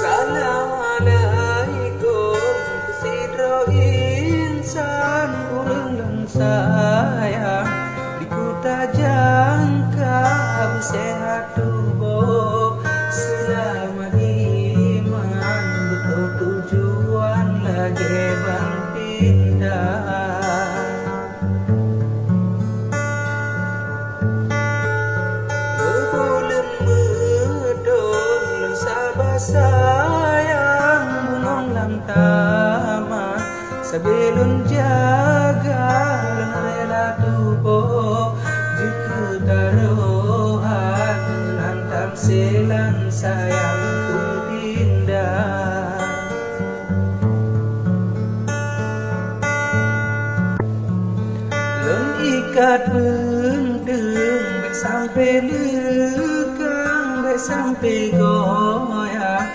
Assalamualaikum kesidro insan urang dan sayang di kota jangka sehat tubuh selama iman betul tujuan lagi bang pindah sayang bunong lam taman sebelum jaga lenayla tubuh jika taruhan lantam selang sayang ku pindah lem ikat bendeng baik sampai lekang baik sampai goyang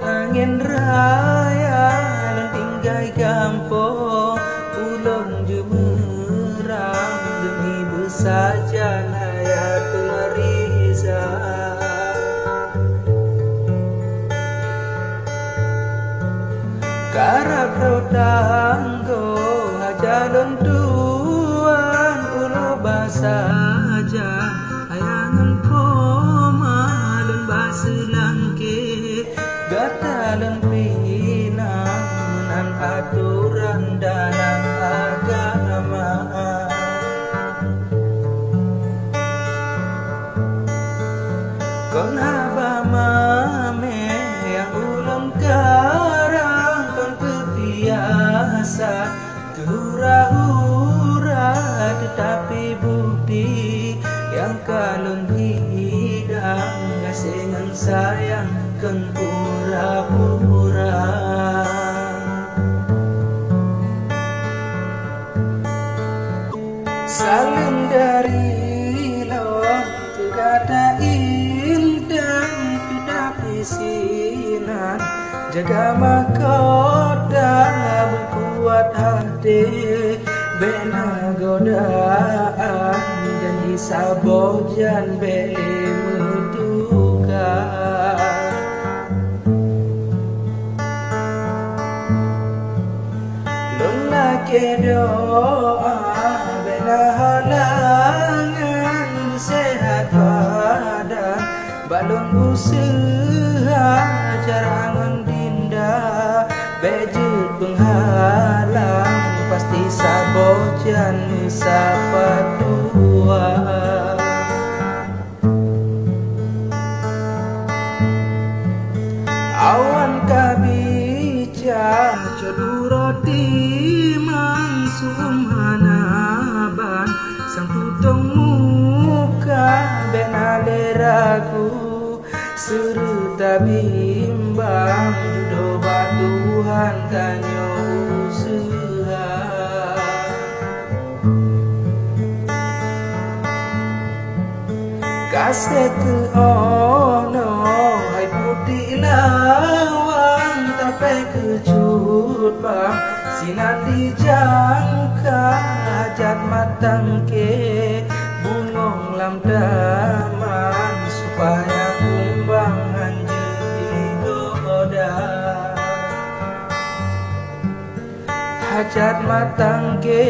angin raya dan tinggai kampung ulun jemerang demi besaja Hayatul Riza karap rau tanggo hajalon tuan ulo basaja hayangan koma dan baselangke gatalan pinang menan aturan dalam agama kon haba mame yang ulang karang kon kebiasa hura-hura tetapi bukti yang kalon hidang ngasengan sayang kan pura-pura salim dari lo tegata indah tidak isinan jaga mahkota berkuat hati bena godaan janji sabojan beli meduka ke doa bela halangan sehat badan balon usaha carangan dinda bejut penghalang pasti sabojan sapa tua awan kabica ceduro timang sumanaban sang putong muka benale ragu seruta bimbang judo batuhan kanyo usaha kasih ke ono hai putih lawan tapi kejut bang sinan dijangka hajat matang ke bungong lam daman supaya kumbang anjing digoda hajat matang ke